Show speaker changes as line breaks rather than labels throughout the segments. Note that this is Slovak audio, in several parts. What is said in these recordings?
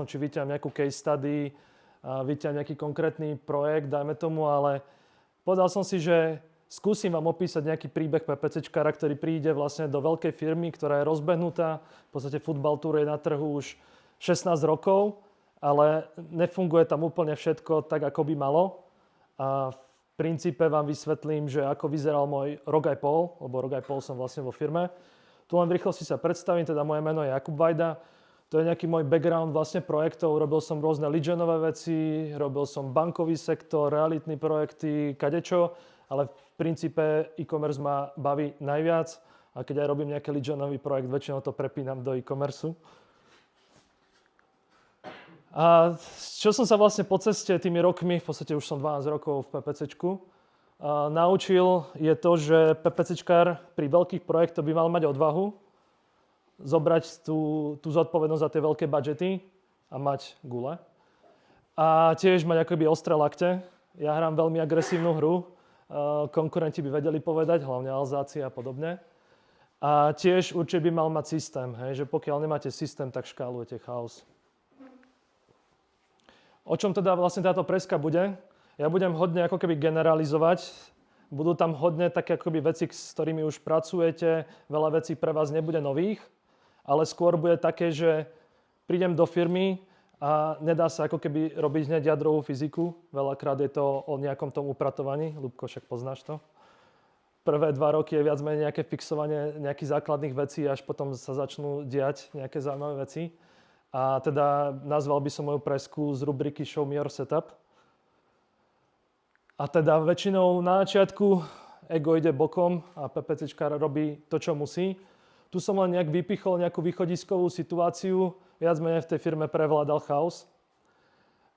či vyťahnem nejakú case study, vyťahnem nejaký konkrétny projekt, dajme tomu, ale povedal som si, že skúsim vám opísať nejaký príbeh PPCčkára, ktorý príde vlastne do veľkej firmy, ktorá je rozbehnutá. V podstate Football Tour je na trhu už 16 rokov, ale nefunguje tam úplne všetko tak, ako by malo. A v princípe vám vysvetlím, že ako vyzeral môj rok aj pol, lebo rok aj pol som vlastne vo firme. Tu len v rýchlosti sa predstavím, teda moje meno je Jakub Vajda. To je nejaký môj background vlastne projektov. Robil som rôzne lead-genové veci, robil som bankový sektor, realitné projekty, kadečo, ale v princípe e-commerce ma baví najviac. A keď aj robím nejaký lead-genový projekt, väčšinou to prepínam do e-commerceu. A čo som sa vlastne po ceste tými rokmi, v podstate už som 12 rokov v PPCčku, naučil je to, že PPCčkár pri veľkých projektoch by mal mať odvahu zobrať tú zodpovednosť za tie veľké budžety a mať gule. A tiež mať akoby ostré lakte. Ja hrám veľmi agresívnu hru. Konkurenti by vedeli povedať, hlavne Alzáci a podobne. A tiež určite by mal mať systém. Hej, že pokiaľ nemáte systém, tak škálujete chaos. O čom teda vlastne táto preska bude? Ja budem hodne ako keby generalizovať. Budú tam hodne také akoby veci, s ktorými už pracujete. Veľa vecí pre vás nebude nových. Ale skôr bude také, že prídem do firmy a nedá sa ako keby robiť hneď jadrovú fyziku. Veľakrát je to o nejakom tom upratovaní. Ľubko, však poznáš to. Prvé 2 roky je viac menej nejaké fixovanie nejakých základných vecí, až potom sa začnú diať nejaké zaujímavé veci. A teda nazval by som moju presku z rubriky Show me your setup. A teda väčšinou na začiatku ego ide bokom a PPCčkár robí to, čo musí. Tu som len nejak vypichol nejakú východiskovú situáciu. Viac menej v tej firme prevládal chaos.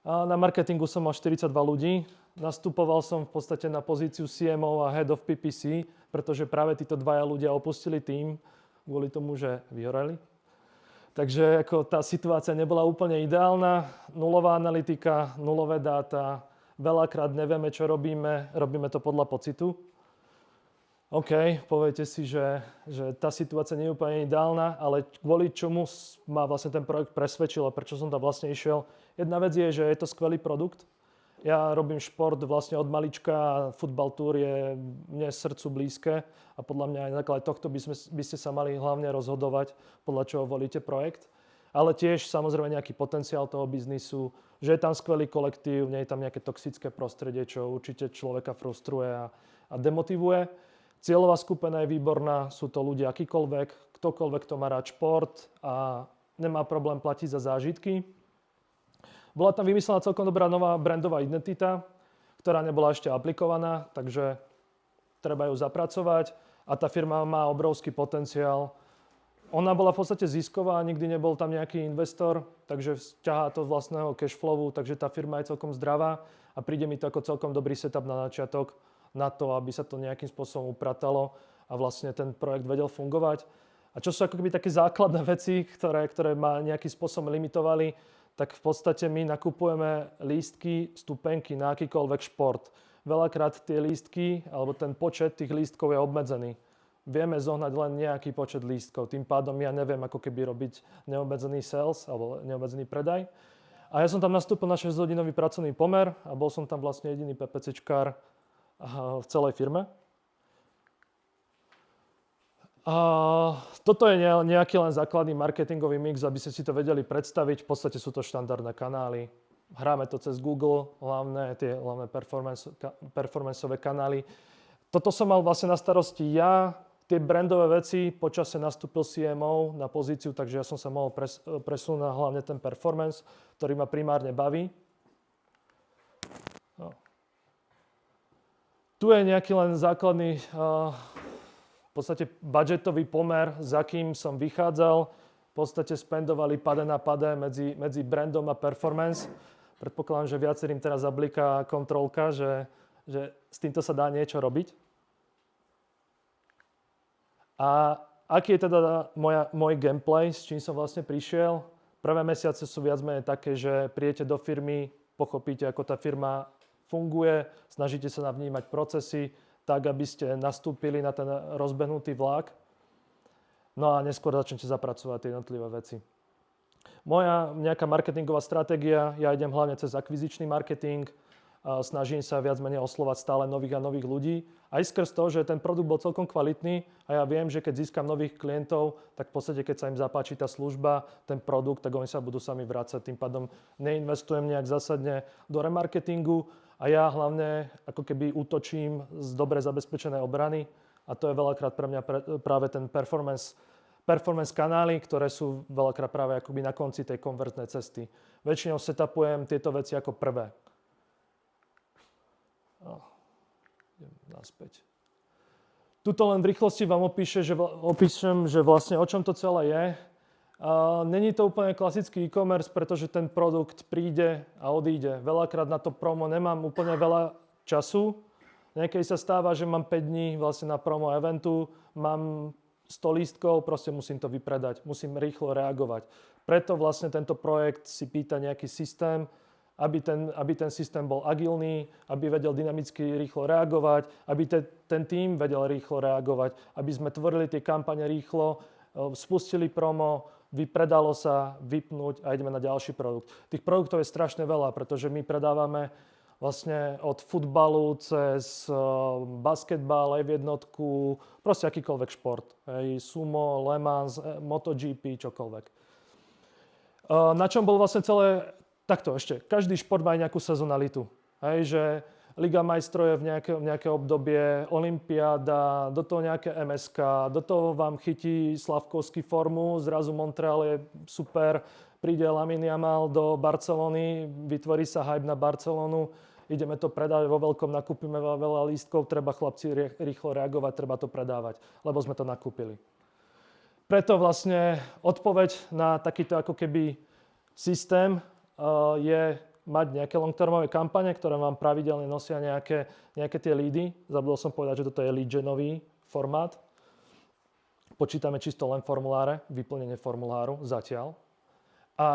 A na marketingu som mal 42 ľudí. Nastupoval som v podstate na pozíciu CMO a Head of PPC, pretože práve títo dvaja ľudia opustili tím kvôli tomu, že vyhoreli. Takže ako tá situácia nebola úplne ideálna. Nulová analytika, nulové dáta. Veľakrát nevieme, čo robíme. Robíme to podľa pocitu. OK, poviete si, že tá situácia nie je úplne ideálna, ale kvôli čomu ma vlastne ten projekt presvedčil a prečo som tam vlastne išiel. Jedna vec je, že je to skvelý produkt. Ja robím šport vlastne od malička a Football Tour je mne srdcu blízke a podľa mňa aj na základe tohto by ste sa mali hlavne rozhodovať, podľa čoho volíte projekt. Ale tiež samozrejme nejaký potenciál toho biznisu, že je tam skvelý kolektív, nie je tam nejaké toxické prostredie, čo určite človeka frustruje a demotivuje. Cieľová skupina je výborná, sú to ľudia akýkoľvek, ktokoľvek, kto má rád šport a nemá problém platiť za zážitky. Bola tam vymyslená celkom dobrá nová brandová identita, ktorá nebola ešte aplikovaná, takže treba ju zapracovať a tá firma má obrovský potenciál. Ona bola v podstate zisková, nikdy nebol tam nejaký investor, takže ťahá to z vlastného cashflowu, takže tá firma je celkom zdravá a príde mi to ako celkom dobrý setup na začiatok, na to, aby sa to nejakým spôsobom upratalo a vlastne ten projekt vedel fungovať. A čo sú ako keby také základné veci, ktoré ma nejakým spôsobom limitovali, tak v podstate my nakupujeme lístky, stupenky na akýkoľvek šport. Veľakrát tie lístky, alebo ten počet tých lístkov je obmedzený. Vieme zohnať len nejaký počet lístkov. Tým pádom ja neviem ako keby robiť neobmedzený sales alebo neobmedzený predaj. A ja som tam nastúpil na 6-hodinový pracovný pomer a bol som tam vlastne jediný PPCčkár v celej firme. A toto je nejaký len základný marketingový mix, aby ste si to vedeli predstaviť. V podstate sú to štandardné kanály. Hráme to cez Google, hlavné performanceové kanály. Toto som mal vlastne na starosti ja. Tie brandové veci, počasie nastúpil CMO na pozíciu, takže ja som sa mohol presunúť na hlavne ten performance, ktorý ma primárne baví. No. Tu je nejaký len základný v podstate budžetový pomer, za kým som vychádzal. V podstate spendovali pade na pade medzi brandom a performance. Predpokladám, že viacerým teraz zabliká kontrolka, že s týmto sa dá niečo robiť. A aký je teda môj gameplay, s čím som vlastne prišiel? Prvé mesiace sú viac menej také, že prídete do firmy, pochopíte, ako tá firma funguje, snažíte sa navnímať procesy, tak, aby ste nastúpili na ten rozbehnutý vlak. No a neskôr začnete zapracovať tie jednotlivé veci. Moja nejaká marketingová stratégia, ja idem hlavne cez akvizičný marketing, snažím sa viac menej oslovať stále nových a nových ľudí. Aj skrz to, že ten produkt bol celkom kvalitný a ja viem, že keď získam nových klientov, tak v podstate, keď sa im zapáči tá služba, ten produkt, tak oni sa budú sami vrácať. Tým pádom neinvestujem nejak zásadne do remarketingu a ja hlavne ako keby útočím z dobre zabezpečenej obrany a to je veľakrát pre mňa práve ten performance kanály, ktoré sú veľakrát práve akoby na konci tej konvertnej cesty. Väčšinou setupujem tieto veci ako prvé. Idem naspäť. Tuto len v rýchlosti vám opíšem, že vlastne o čom to celé je. Není to úplne klasický e-commerce, pretože ten produkt príde a odíde. Veľakrát na to promo nemám úplne veľa času. Niekedy sa stáva, že mám 5 dní vlastne na promo eventu, mám 100 lístkov, proste musím to vypredať, musím rýchlo reagovať. Preto vlastne tento projekt si pýta nejaký systém, aby ten systém bol agilný, aby vedel dynamicky rýchlo reagovať, aby ten tím vedel rýchlo reagovať, aby sme tvorili tie kampane rýchlo, spustili promo, vypredalo sa, vypnúť a ideme na ďalší produkt. Tých produktov je strašne veľa, pretože my predávame vlastne od futbalu cez basketbal, F1, proste akýkoľvek šport. Sumo, Le Mans, MotoGP, čokoľvek. Na čom bol vlastne celé takto ešte. Každý šport má nejakú sezonalitu. Že Liga majstrov je v nejaké obdobie, olympiáda, do toho nejaké MSK, do toho vám chytí Slavkovský formu, zrazu Montreal je super, príde Lamine Yamal do Barcelony, vytvorí sa hype na Barcelonu, ideme to predávať vo veľkom, nakúpime veľa lístkov, treba chlapci rýchlo reagovať, treba to predávať, lebo sme to nakúpili. Preto vlastne odpoveď na takýto ako keby systém je mať nejaké long-termové kampane, ktoré vám pravidelne nosia nejaké tie lídy. Zabudol som povedať, že toto je lead-genový formát. Počítame čisto len formuláre, vyplnenie formuláru zatiaľ. A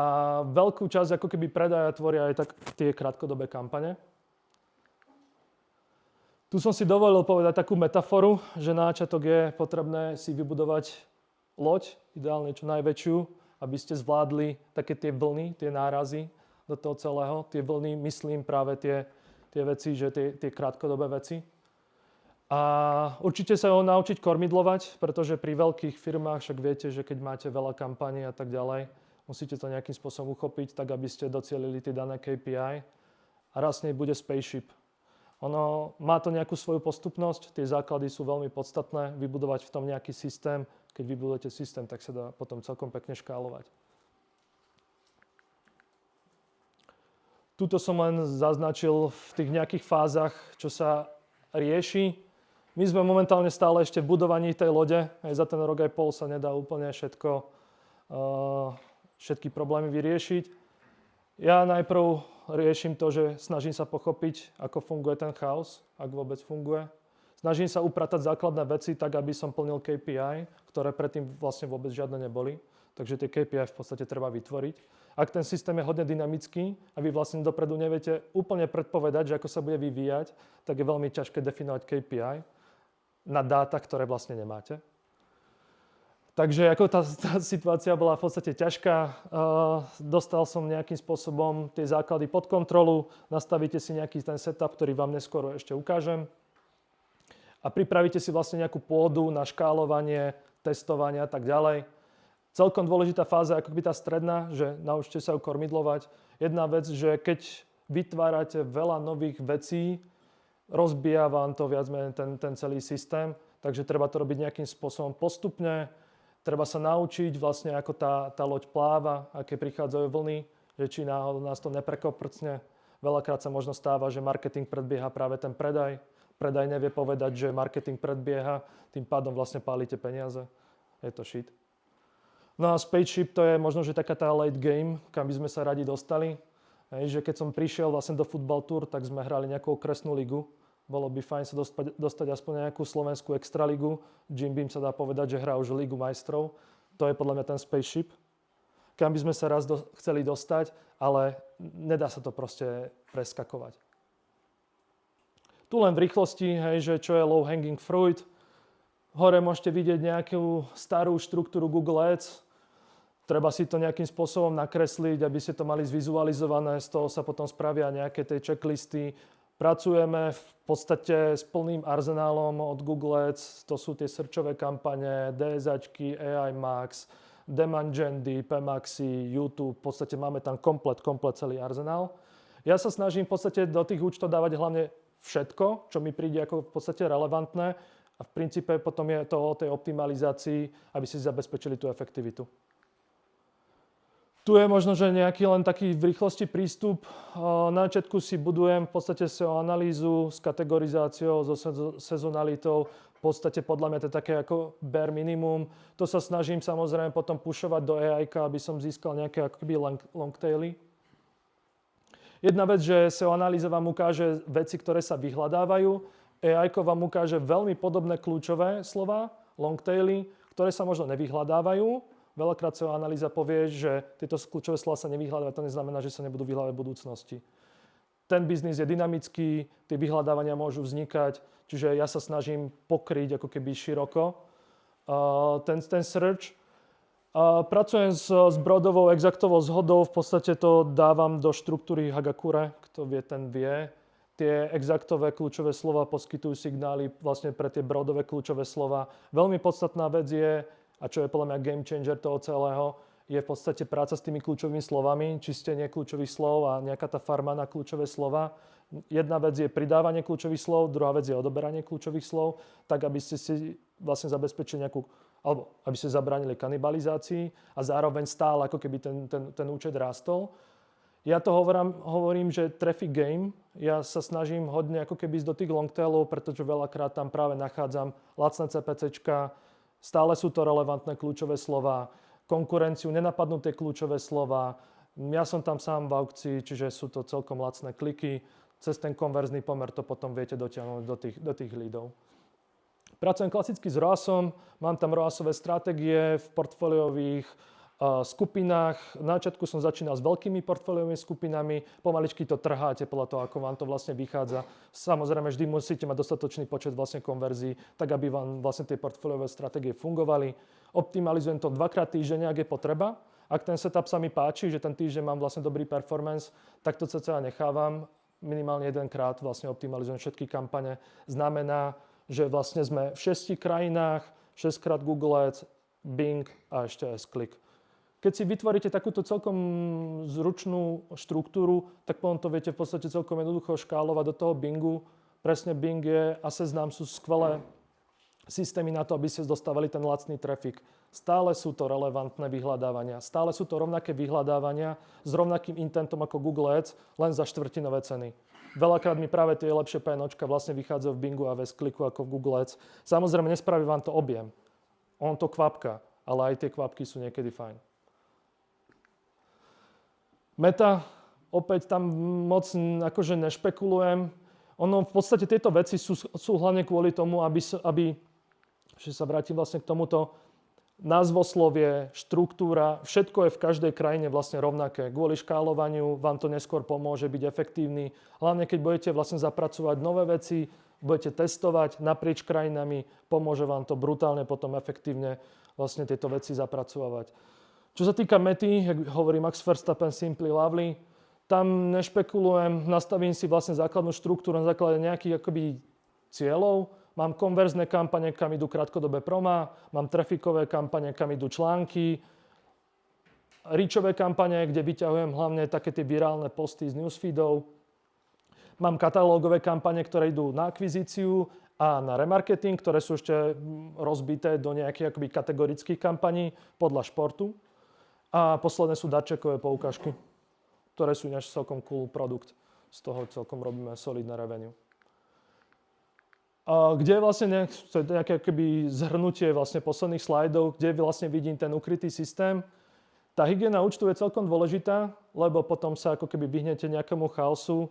veľkú časť ako keby predaja tvoria aj tak tie krátkodobé kampane. Tu som si dovolil povedať takú metaforu, že na začiatok je potrebné si vybudovať loď, ideálne čo najväčšiu, aby ste zvládli také tie vlny, tie nárazy do toho celého. Tie vlny, myslím práve tie veci, že tie krátkodobé veci. A určite sa ho naučiť kormidlovať, pretože pri veľkých firmách však viete, že keď máte veľa kampaní a tak ďalej, musíte to nejakým spôsobom uchopiť, tak aby ste docielili tie dané KPI. A raz nej bude spaceship. Ono má to nejakú svoju postupnosť, tie základy sú veľmi podstatné, vybudovať v tom nejaký systém. Keď vybudujete systém, tak sa dá potom celkom pekne škálovať. Tuto som len zaznačil v tých nejakých fázach, čo sa rieši. My sme momentálne stále ešte v budovaní tej lode. Aj za ten rok aj pol sa nedá úplne všetky problémy vyriešiť. Ja najprv riešim to, že snažím sa pochopiť, ako funguje ten chaos, ak vôbec funguje. Snažím sa upratať základné veci tak, aby som plnil KPI, ktoré predtým vlastne vôbec žiadne neboli. Takže tie KPI v podstate treba vytvoriť. Ak ten systém je hodne dynamický a vy vlastne dopredu neviete úplne predpovedať, že ako sa bude vyvíjať, tak je veľmi ťažké definovať KPI na dáta, ktoré vlastne nemáte. Takže ako tá situácia bola v podstate ťažká, dostal som nejakým spôsobom tie základy pod kontrolu, nastavíte si nejaký ten setup, ktorý vám neskôr ešte ukážem. A pripravíte si vlastne nejakú pôdu na škálovanie, testovanie a tak ďalej. Celkom dôležitá fáza je akoby tá stredná, že naučte sa ju kormidlovať. Jedna vec, že keď vytvárate veľa nových vecí, rozbíja vám to viac menej ten celý systém, takže treba to robiť nejakým spôsobom postupne. Treba sa naučiť vlastne, ako tá loď pláva, aké prichádzajú vlny, že či náhodou nás to neprekoprcne. Veľakrát sa možno stáva, že marketing predbieha práve ten predaj. Predaj nevie povedať, že marketing predbieha, tým pádom vlastne pálite peniaze. Je to shit. No a spaceship to je možno, že taká tá late game, kam by sme sa radi dostali. Že keď som prišiel vlastne do Football Tour, tak sme hrali nejakú okresnú ligu. Bolo by fajn sa dostať aspoň nejakú slovenskú extraligu. Jim Beam sa dá povedať, že hrá už Ligu majstrov. To je podľa mňa ten spaceship, kam by sme sa raz chceli dostať, ale nedá sa to proste preskakovať. Tu len v rýchlosti, že čo je low hanging fruit. Hore môžete vidieť nejakú starú štruktúru Google Ads. Treba si to nejakým spôsobom nakresliť, aby ste to mali zvizualizované, z toho sa potom spravia nejaké tie checklisty. Pracujeme v podstate s plným arzenálom od Google Ads, to sú tie searchové kampane, DSAčky, AI Max, Demand Gendy, PMAXy, YouTube, v podstate máme tam komplet celý arzenál. Ja sa snažím v podstate do tých účtov dávať hlavne všetko, čo mi príde ako v podstate relevantné a v princípe potom je to o tej optimalizácii, aby si zabezpečili tú efektivitu. Tu je možno, že nejaký len taký v rýchlosti prístup. Na začiatku si budujem v podstate SEO analýzu s kategorizáciou, so sezonalitou. V podstate podľa mňa to je také ako bare minimum. To sa snažím samozrejme potom pušovať do AI-ka, aby som získal nejaké akoby long taily. Jedna vec, že SEO analýza vám ukáže veci, ktoré sa vyhľadávajú. AI-ko vám ukáže veľmi podobné kľúčové slova, long taily, ktoré sa možno nevyhľadávajú. Veľakrát SEO analýza povie, že tieto kľúčové slova sa nevyhľadávajú, to neznamená, že sa nebudú vyhľadávať v budúcnosti. Ten biznis je dynamický, tie vyhľadávania môžu vznikať, čiže ja sa snažím pokryť ako keby široko ten search. Pracujem s Broadovou exaktovou zhodou, v podstate to dávam do štruktúry Hagakure, kto vie, ten vie. Tie exaktové kľúčové slova poskytujú signály vlastne pre tie Broadové kľúčové slova. Veľmi podstatná vec je, a čo je podľa mňa game changer toho celého, je v podstate práca s tými kľúčovými slovami, čistenie kľúčových slov a nejaká tá farma na kľúčové slova. Jedna vec je pridávanie kľúčových slov, druhá vec je odoberanie kľúčových slov, tak aby ste si vlastne zabezpečili nejakú, alebo aby ste zabránili kanibalizácii a zároveň stále ako keby ten účet rástol. Ja to hovorím, že traffic game. Ja sa snažím hodne ako keby ísť do tých longtailov, pretože veľakrát tam práve nachádzam lacné CPCčka, stále sú to relevantné kľúčové slova, konkurenciu, nenapadnuté kľúčové slova. Ja som tam sám v aukcii, čiže sú to celkom lacné kliky. Cez ten konverzný pomer to potom viete dotiahnuť do tých leadov. Pracujem klasicky s ROASom, mám tam ROASové stratégie v portfóliových skupinách. Na začiatku som začínal s veľkými portfóliovými skupinami, pomaličky to trháte podľa toho, ako vám to vlastne vychádza. Samozrejme, vždy musíte mať dostatočný počet vlastne konverzií, tak aby vám vlastne tie portfóliové stratégie fungovali. Optimalizujem to 2-krát týždenne, ak je potreba. Ak ten setup sa mi páči, že ten týždeň mám vlastne dobrý performance, tak to cca nechávam. Minimálne 1-krát vlastne optimalizujem všetky kampane. Znamená, že vlastne sme v 6 krajinách, 6-krát Google Ads, Bing a ešte S-Click. Keď si vytvoríte takúto celkom zručnú štruktúru, tak potom to viete v podstate celkom jednoducho škálovať do toho Bingu. Presne Bing je a Seznam sú skvelé systémy na to, aby ste dostávali ten lacný trafik. Stále sú to relevantné vyhľadávania. Stále sú to rovnaké vyhľadávania s rovnakým intentom ako Google Ads, len za štvrtinové ceny. Veľakrát mi práve tie lepšie PNOčka vlastne vychádzajú v Bingu a v S-Clicku ako v Google Ads. Samozrejme, nespraví vám to objem. On to kvapka, ale aj tie kvapky sú niekedy fajn. Meta, opäť tam moc akože nešpekulujem. Ono v podstate tieto veci sú hlavne kvôli tomu, aby že sa vrátim vlastne k tomuto, názvoslovie, štruktúra, všetko je v každej krajine vlastne rovnaké. Kvôli škálovaniu vám to neskôr pomôže byť efektívny. Hlavne keď budete vlastne zapracovať nové veci, budete testovať naprieč krajinami, pomôže vám to brutálne potom efektívne vlastne tieto veci zapracovať. Čo sa týka mety, jak hovorí Max Verstappen, Simply Lovely, tam nešpekulujem, nastavím si vlastne základnú štruktúru na základe nejakých akoby cieľov. Mám konverzné kampane, kam idú krátkodobé promá, mám trafikové kampane, kam idú články, reachové kampane, kde vyťahujem hlavne také tie virálne posty z newsfeedov. Mám katalógové kampane, ktoré idú na akvizíciu a na remarketing, ktoré sú ešte rozbité do nejakých akoby kategorických kampaní podľa športu. A posledné sú darčekové poukážky, ktoré sú náš celkom cool produkt. Z toho celkom robíme solidné revenue. Kde je vlastne nejaké akoby zhrnutie vlastne posledných slajdov, kde vlastne vidím ten ukrytý systém. Tá hygiena účtu je celkom dôležitá, lebo potom sa ako keby vyhnete nejakému chaosu,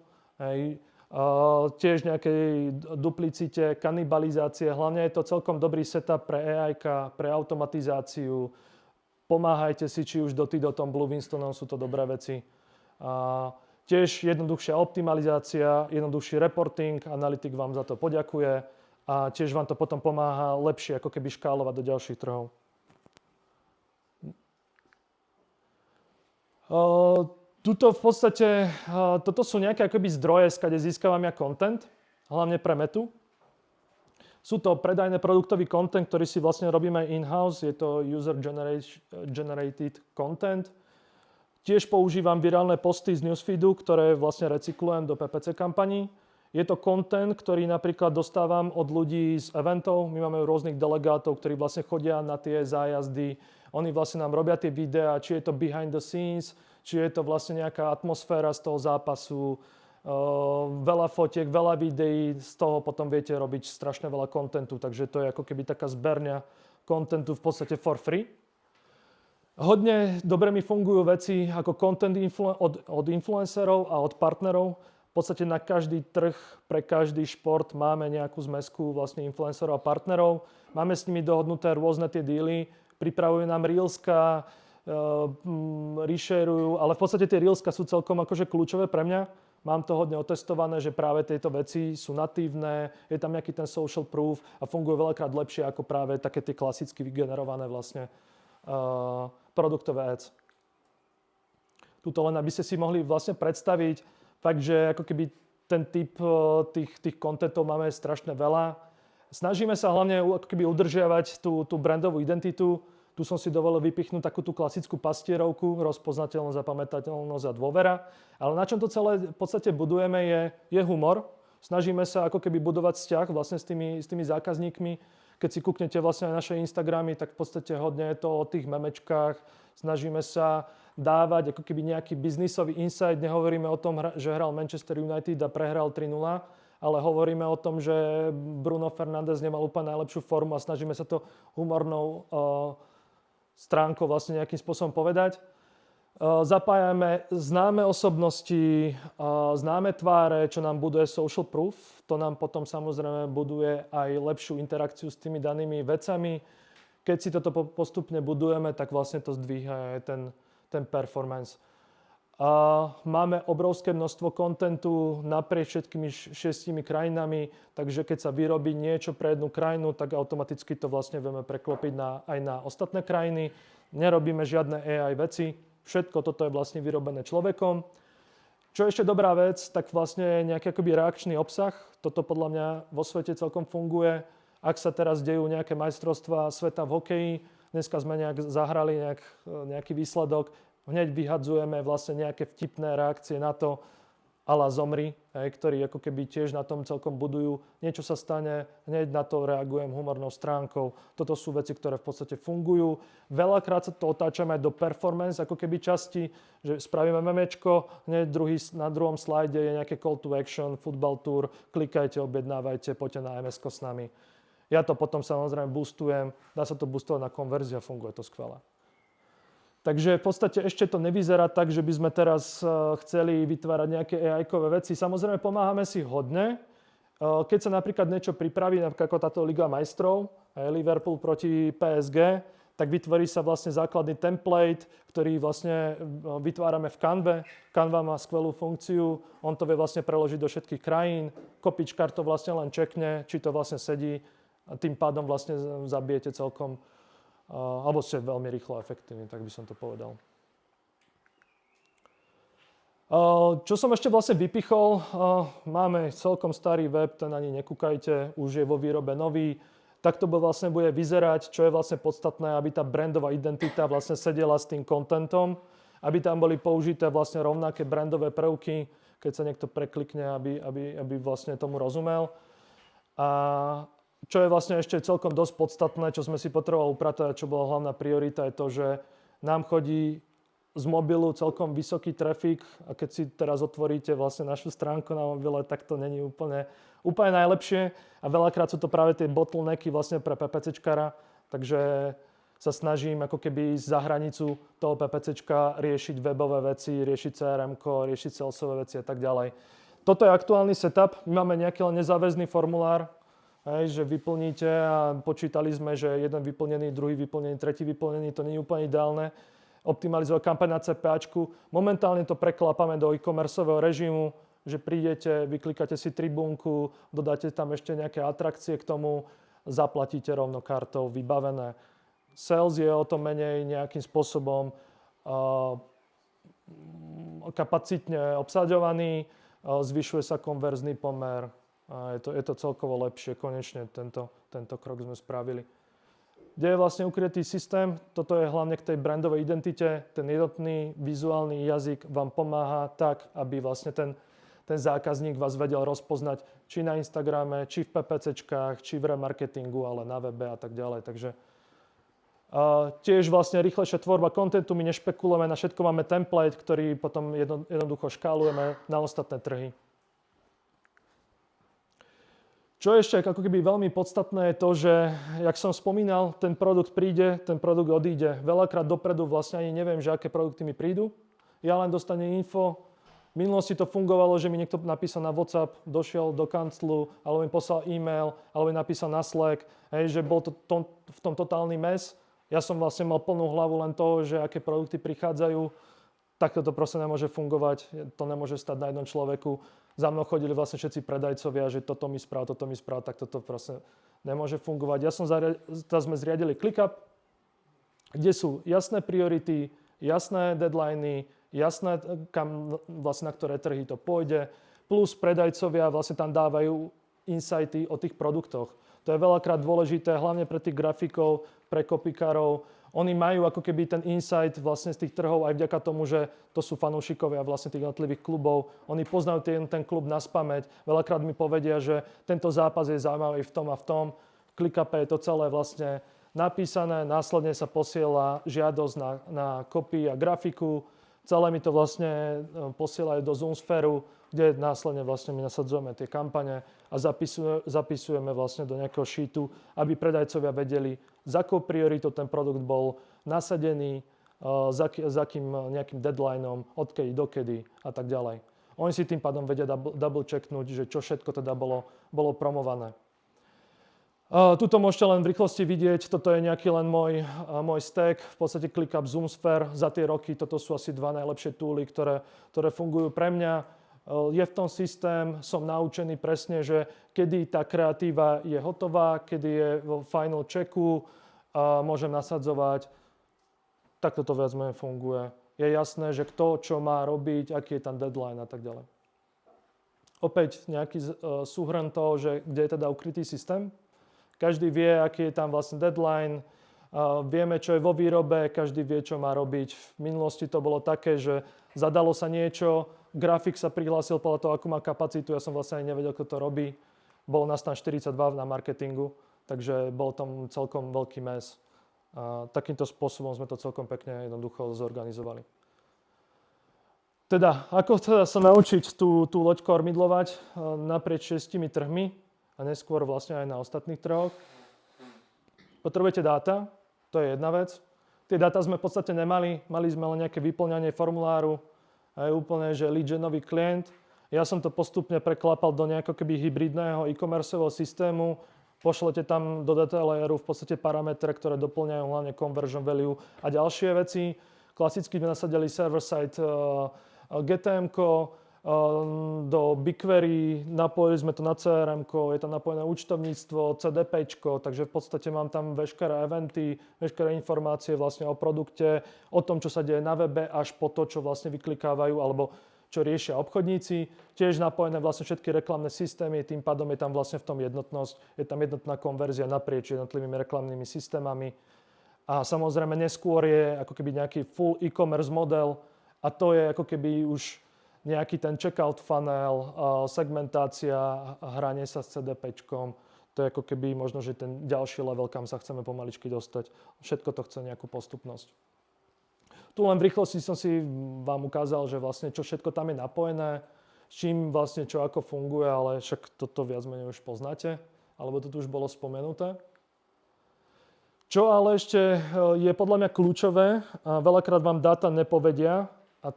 tiež nejakej duplicite, kanibalizácie. Hlavne je to celkom dobrý setup pre AI-ka, pre automatizáciu. Pomáhajte si, či už do tom Blue Winstonom sú to dobré veci. Tiež jednoduchšia optimalizácia, jednoduchší reporting, analytik vám za to poďakuje a tiež vám to potom pomáha lepšie ako keby škálovať do ďalších trhov. Tuto v podstate, toto sú nejaké akoby zdroje, skade získavam ja content, hlavne pre Metu. Sú to predajné produktový content, ktorý si vlastne robíme in-house, je to user-generated content. Tiež používam virálne posty z newsfeedu, ktoré vlastne recyklujem do PPC kampaní. Je to content, ktorý napríklad dostávam od ľudí z eventov. My máme rôznych delegátov, ktorí vlastne chodia na tie zájazdy. Oni vlastne nám robia tie videá, či je to behind the scenes, či je to vlastne nejaká atmosféra z toho zápasu. Veľa fotiek, veľa videí, z toho potom viete robiť strašne veľa kontentu, takže to je ako keby taká zberňa kontentu v podstate for free. Hodne dobre mi fungujú veci ako content od influencerov a od partnerov. V podstate na každý trh, pre každý šport máme nejakú zmesku vlastne influencerov a partnerov. Máme s nimi dohodnuté rôzne tie dealy, pripravujú nám reelska, reshareujú, ale v podstate tie reelska sú celkom akože kľúčové pre mňa. Mám to hodne otestované, že práve tieto veci sú natívne, je tam nejaký ten social proof a fungujú veľakrát lepšie ako práve také tie klasicky vygenerované vlastne produktové ads. Tuto len, aby ste si mohli vlastne predstaviť fakt, že ako keby ten typ tých contentov máme strašne veľa. Snažíme sa hlavne ako keby udržiavať tú brandovú identitu. Tu som si dovolil vypichnúť takú tú klasickú pastierovku, rozpoznateľnosť, zapamätateľnosť a dôvera. Ale na čom to celé v podstate budujeme je humor. Snažíme sa ako keby budovať vzťah vlastne s tými zákazníkmi. Keď si kúknete vlastne na naše Instagramy, tak v podstate hodne je to o tých memečkách. Snažíme sa dávať ako keby nejaký biznisový insight. Nehovoríme o tom, že hral Manchester United a prehral 3-0, ale hovoríme o tom, že Bruno Fernandes nemal úplne najlepšiu formu a snažíme sa to humornou stránkou vlastne nejakým spôsobom povedať. Zapájame známe osobnosti, známe tváre, čo nám buduje social proof. To nám potom samozrejme buduje aj lepšiu interakciu s tými danými vecami. Keď si toto postupne budujeme, tak vlastne to zdvíha aj ten performance. Máme obrovské množstvo kontentu naprieč všetkými 6 krajinami, takže keď sa vyrobí niečo pre jednu krajinu, tak automaticky to vlastne vieme preklopiť aj na ostatné krajiny. Nerobíme žiadne AI veci, všetko toto je vlastne vyrobené človekom. Čo je ešte dobrá vec, tak vlastne nejaký akoby reakčný obsah. Toto podľa mňa vo svete celkom funguje. Ak sa teraz dejú nejaké majstrovstvá sveta v hokeji, dneska sme zahrali nejaký výsledok, hneď vyhadzujeme vlastne nejaké vtipné reakcie na to, a la Zomri, ktorí ako keby tiež na tom celkom budujú. Niečo sa stane, hneď na to reagujem humornou stránkou. Toto sú veci, ktoré v podstate fungujú. Veľakrát sa to otáčame aj do performance, ako keby časti, že spravíme memečko, hneď na druhom slajde je nejaké call to action, football tour, klikajte, objednávajte, poďte na MS-ko s nami. Ja to potom samozrejme boostujem, dá sa to boostovať na konverziu a funguje to skvelé. Takže v podstate ešte to nevyzerá tak, že by sme teraz chceli vytvárať nejaké AI-kové veci. Samozrejme, pomáhame si hodne. Keď sa napríklad niečo pripraví, napríklad ako táto Liga majstrov, Liverpool proti PSG, tak vytvorí sa vlastne základný template, ktorý vlastne vytvárame v Canve. Canva má skvelú funkciu, on to vie vlastne preložiť do všetkých krajín. Kopičkár to vlastne len čekne, či to vlastne sedí a tým pádom vlastne zabijete celkom alebo ste veľmi rýchlo a efektívni, tak by som to povedal. Čo som ešte vlastne vypichol, máme celkom starý web, ten ani nekúkajte, už je vo výrobe nový. Takto vlastne bude vyzerať, čo je vlastne podstatné, aby tá brandová identita vlastne sedela s tým contentom, aby tam boli použité vlastne rovnaké brandové prvky, keď sa niekto preklikne, aby vlastne tomu rozumel. A čo je vlastne ešte celkom dosť podstatné, čo sme si potrebovali upratať, čo bola hlavná priorita, je to, že nám chodí z mobilu celkom vysoký trafik a keď si teraz otvoríte vlastne našu stránku na mobile, tak to není úplne najlepšie a veľakrát sú to práve tie bottlenecky vlastne pre PPCčkara, takže sa snažím ako keby ísť za hranicu toho PPCčka, riešiť webové veci, riešiť CRM-ko, riešiť salesové veci a tak ďalej. Toto je aktuálny setup, my máme nejaký len nezáväzný formulár, že vyplníte a počítali sme, že jeden vyplnený, druhý vyplnený, tretí vyplnený, to nie je úplne ideálne. Optimalizovať kampaň na CPAčku. Momentálne to preklápame do e-commerceového režimu, že prídete, vyklikáte si tribúnku, dodáte tam ešte nejaké atrakcie k tomu, zaplatíte rovno kartou, vybavené. Sales je o to menej nejakým spôsobom kapacitne obsaďovaný, zvyšuje sa konverzný pomer. Je to celkovo lepšie. Konečne tento krok sme spravili. Kde je vlastne ukrytý systém? Toto je hlavne k tej brandovej identite. Ten jednotný vizuálny jazyk vám pomáha tak, aby vlastne ten zákazník vás vedel rozpoznať či na Instagrame, či v PPCčkách, či v remarketingu, ale na webe a tak ďalej. Takže tiež vlastne rýchlejšia tvorba kontentu, my nešpekulujeme, na všetko máme template, ktorý potom jednoducho škálujeme na ostatné trhy. Čo ešte ako keby veľmi podstatné je to, že, jak som spomínal, ten produkt príde, ten produkt odíde. Veľakrát dopredu vlastne ani neviem, že aké produkty mi prídu. Ja len dostanem info. V minulosti to fungovalo, že mi niekto napísal na WhatsApp, došiel do kanclu, alebo mi poslal e-mail, alebo mi napísal na Slack, že bol to v tom totálny mes. Ja som vlastne mal plnú hlavu len toho, že aké produkty prichádzajú. Takto to proste nemôže fungovať. To nemôže stať na jednom človeku. Za mnou chodili vlastne všetci predajcovia, že toto mi správ, tak toto proste nemôže fungovať. Sme zriadili ClickUp, kde sú jasné priority, jasné deadliny, jasné, kam vlastne na ktoré trhy to pôjde, plus predajcovia vlastne tam dávajú insighty o tých produktoch. To je veľakrát dôležité, hlavne pre tých grafikov, pre kopikárov. Oni majú ako keby ten insight vlastne z tých trhov aj vďaka tomu, že to sú fanúšikovia vlastne tých jednotlivých klubov. Oni poznajú ten klub naspamäť. Veľakrát mi povedia, že tento zápas je zaujímavý v tom a v tom. V ClickUpe je to celé vlastne napísané, následne sa posiela žiadosť na copy a grafiku. Celé mi to vlastne posielajú do Zoomsféru, kde následne vlastne my nasadzujeme tie kampane a zapisujeme vlastne do nejakého sheetu, aby predajcovia vedeli, za akou prioritou ten produkt bol nasadený, za akým nejakým deadlineom, odkedy dokedy a tak ďalej. Oni si tým pádom vedia double checknúť, že čo všetko teda bolo promované. Tuto môžete len v rýchlosti vidieť, toto je nejaký len môj stack, v podstate ClickUp, Zoomsfér. Za tie roky toto sú asi dva najlepšie tooly, ktoré fungujú pre mňa. Je v tom systém, som naučený presne, že kedy tá kreatíva je hotová, kedy je vo final checku, môžem nasadzovať. Takto to viac menej funguje. Je jasné, že kto čo má robiť, aký je tam deadline a tak ďalej. Opäť nejaký súhrn toho, že kde je teda ukrytý systém. Každý vie, aký je tam vlastne deadline, vieme, čo je vo výrobe, každý vie, čo má robiť. V minulosti to bolo také, že zadalo sa niečo, grafik sa prihlásil podľa toho, akú má kapacitu, ja som vlastne ani nevedel, kto to robí. Bolo nás tam 42 na marketingu, takže bol tam celkom veľký mes. Takýmto spôsobom sme to celkom pekne jednoducho zorganizovali. Teda, ako teda sa naučiť tú loď kormidlovať naprieč 6 trhmi a neskôr vlastne aj na ostatných trhoch? Potrebujete dáta, to je jedna vec. Tie dáta sme v podstate nemali, mali sme len nejaké vyplňanie formuláru, a je úplne, že lead genový klient. Ja som to postupne preklapal do nejakého keby hybridného e-commerceového systému. Pošlete tam do data layeru v podstate parametre, ktoré doplňajú hlavne conversion value a ďalšie veci. Klasicky sme nasadili server-side GTM-ko, do BigQuery, napojili sme to na CRM-ko, je tam napojené účtovníctvo, CDPčko, takže v podstate mám tam veškeré eventy, veškeré informácie vlastne o produkte, o tom, čo sa deje na webe, až po to, čo vlastne vyklikávajú alebo čo riešia obchodníci. Tiež napojené vlastne všetky reklamné systémy, tým pádom je tam vlastne v tom jednotnosť, je tam jednotná konverzia naprieč jednotlivými reklamnými systémami. A samozrejme neskôr je ako keby nejaký full e-commerce model a to je ako keby už nejaký ten checkout funnel, segmentácia, hranie sa s CDPčkom. To je ako keby možno, že ten ďalší level, kam sa chceme pomaličky dostať. Všetko to chce nejakú postupnosť. Tu len v rýchlosti som si vám ukázal, že vlastne čo všetko tam je napojené, s čím vlastne čo ako funguje, ale však toto viac menej už poznáte, alebo to tu už bolo spomenuté. Čo ale ešte je podľa mňa kľúčové, a veľakrát vám dáta nepovedia, a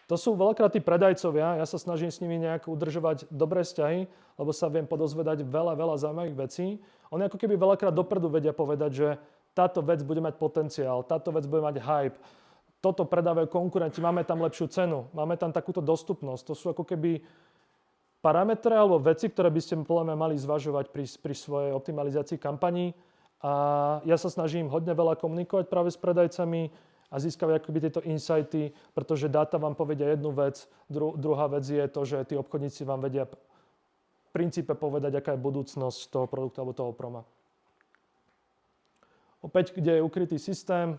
to sú veľakrát tí predajcovia, ja sa snažím s nimi nejak udržovať dobré vzťahy, lebo sa viem podozvedať veľa zaujímavých vecí. Oni ako keby veľakrát dopredu vedia povedať, že táto vec bude mať potenciál, táto vec bude mať hype, toto predávajú konkurenti, máme tam lepšiu cenu, máme tam takúto dostupnosť. To sú ako keby parametre alebo veci, ktoré by ste podľa mňa mali zvažovať pri svojej optimalizácii kampaní. A ja sa snažím hodne veľa komunikovať práve s predajcami, a získavajú akoby tieto insighty, pretože dáta vám povedia jednu vec, druhá vec je to, že tí obchodníci vám vedia v princípe povedať, aká je budúcnosť toho produktu alebo toho proma. Opäť, kde je ukrytý systém,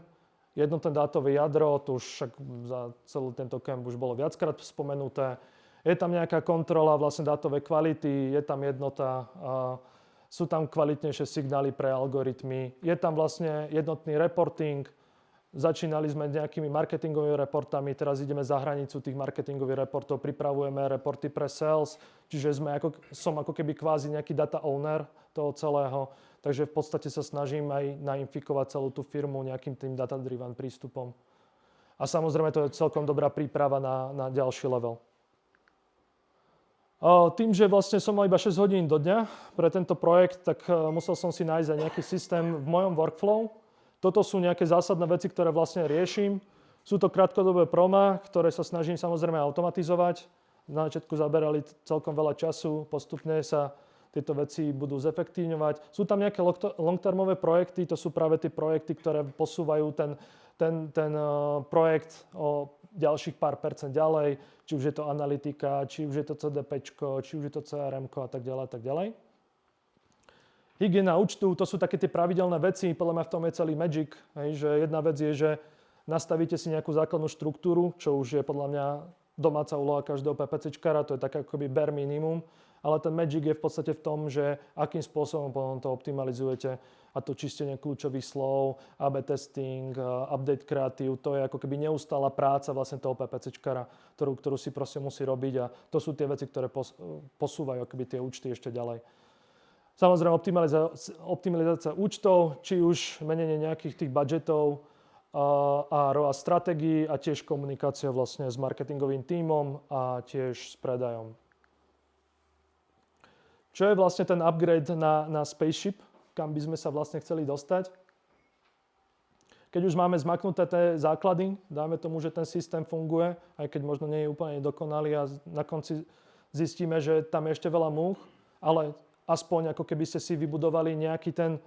jednotné dátové jadro, to už však za celý tento camp už bolo viackrát spomenuté. Je tam nejaká kontrola vlastne dátovej kvality, je tam jednota, sú tam kvalitnejšie signály pre algoritmy, je tam vlastne jednotný reporting. Začínali sme nejakými marketingovými reportami, teraz ideme za hranicu tých marketingových reportov, pripravujeme reporty pre sales, čiže som ako keby kvázi nejaký data owner toho celého, takže v podstate sa snažím aj nainfikovať celú tú firmu nejakým tým data-driven prístupom. A samozrejme to je celkom dobrá príprava na ďalší level. Tým, že vlastne som mal iba 6 hodín do dňa pre tento projekt, tak musel som si nájsť aj nejaký systém v mojom workflow. Toto sú nejaké zásadné veci, ktoré vlastne riešim. Sú to krátkodobé proma, ktoré sa snažím samozrejme automatizovať. Na začiatku zaberali celkom veľa času, postupne sa tieto veci budú zefektívňovať. Sú tam nejaké long-termové projekty, to sú práve tie projekty, ktoré posúvajú ten projekt o ďalších pár percent ďalej, či už je to analytika, či už je to CDPčko, či už je to CRMko a tak ďalej a tak ďalej. Hygiena účtu, to sú také tie pravidelné veci, podľa mňa v tom je celý magic, hej, že jedna vec je, že nastavíte si nejakú základnú štruktúru, čo už je podľa mňa domáca úloha každého PPCčkara, to je také akoby bare minimum, ale ten magic je v podstate v tom, že akým spôsobom potom to optimalizujete, a to čistenie kľúčových slov, AB testing, update kreatív, to je ako keby neustála práca vlastne toho PPCčkara, ktorú si proste musí robiť, a to sú tie veci, ktoré posúvajú akoby tie účty ešte ďalej. Samozrejme optimalizácia účtov, či už menenie nejakých tých budžetov a ROAS stratégií a tiež komunikácia vlastne s marketingovým tímom a tiež s predajom. Čo je vlastne ten upgrade na Spaceship, kam by sme sa vlastne chceli dostať? Keď už máme zmaknuté tie základy, dáme tomu, že ten systém funguje, aj keď možno nie je úplne dokonalý a na konci zistíme, že tam je ešte veľa múch, ale aspoň ako keby ste si vybudovali nejaký ten,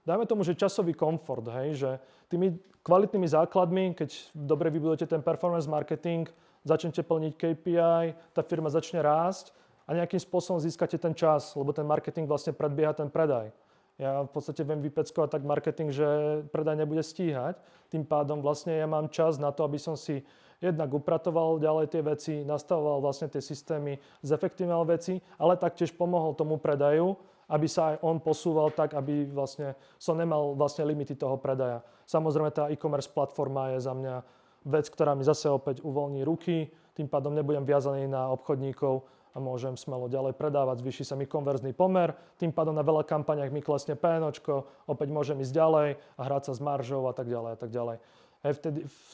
dajme tomu, že časový komfort, hej, že tými kvalitnými základmi, keď dobre vybudujete ten performance marketing, začnete plniť KPI, tá firma začne rásť a nejakým spôsobom získate ten čas, lebo ten marketing vlastne predbieha ten predaj. Ja v podstate viem vypeckovať tak marketing, že predaj nebude stíhať. Tým pádom vlastne ja mám čas na to, aby som si jednak upratoval ďalej tie veci, nastavoval vlastne tie systémy, zefektívnoval veci, ale taktiež pomohol tomu predaju, aby sa aj on posúval tak, aby vlastne som nemal vlastne limity toho predaja. Samozrejme tá e-commerce platforma je za mňa vec, ktorá mi zase opäť uvoľní ruky, tým pádom nebudem viazaný na obchodníkov a môžem smelo ďalej predávať, zvýši sa mi konverzný pomer, tým pádom na veľa kampaniach mi klesne PNOčko, opäť môžem ísť ďalej a hrať sa s maržou a tak ďalej a tak ďalej. Vtedy v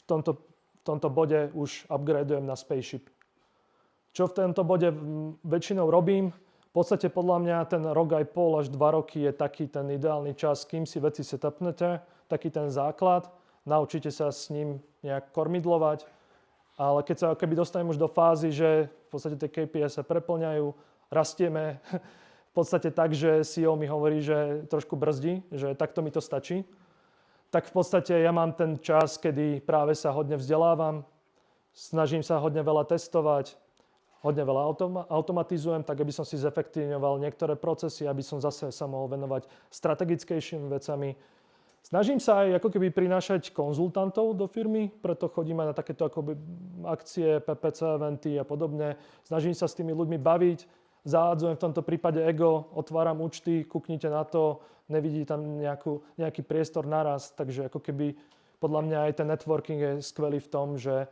tomto bode už upgradeujem na Spaceship. Čo v tomto bode väčšinou robím? V podstate podľa mňa ten rok aj pol až 2 roky je taký ten ideálny čas, kým si veci setupnete, taký ten základ, naučíte sa s ním nejak kormidlovať, ale keď sa keby dostanem už do fázy, že v podstate tie KPI sa preplňajú, rastieme v podstate tak, že CEO mi hovorí, že trošku brzdí, že takto mi to stačí, tak v podstate ja mám ten čas, kedy práve sa hodne vzdelávam, snažím sa hodne veľa testovať, hodne veľa automatizujem, tak aby som si zefektívňoval niektoré procesy, aby som zase sa mohol venovať strategickejšími vecami. Snažím sa aj ako keby prinášať konzultantov do firmy, preto chodím aj na takéto akoby akcie, PPC eventy a podobne. Snažím sa s tými ľuďmi baviť, zahádzujem v tomto prípade ego, otváram účty, kúknite na to, nevidí tam nejaký priestor naraz, takže ako keby podľa mňa aj ten networking je skvelý v tom, že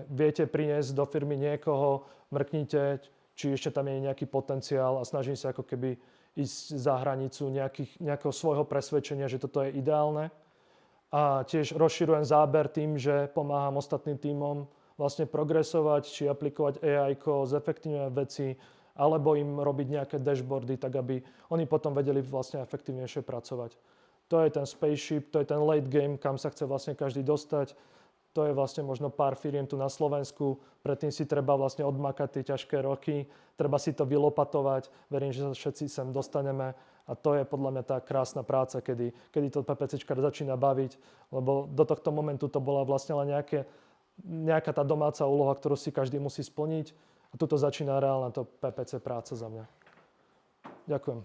viete priniesť do firmy niekoho, mrknite, či ešte tam je nejaký potenciál a snažím sa ako keby ísť za hranicu nejakého svojho presvedčenia, že toto je ideálne. A tiež rozširujem záber tým, že pomáham ostatným tímom vlastne progresovať, či aplikovať AI-ko, zefektívňovať veci, alebo im robiť nejaké dashboardy, tak aby oni potom vedeli vlastne efektívnejšie pracovať. To je ten Spaceship, to je ten late game, kam sa chce vlastne každý dostať. To je vlastne možno pár firiem tu na Slovensku. Predtým si treba vlastne odmakať tie ťažké roky. Treba si to vylopatovať. Verím, že sa všetci sem dostaneme. A to je podľa mňa tá krásna práca, kedy to PPCčkar začína baviť. Lebo do tohto momentu to bola vlastne len nejaká tá domáca úloha, ktorú si každý musí splniť. A tuto začína reálna to PPC práca za mňa. Ďakujem.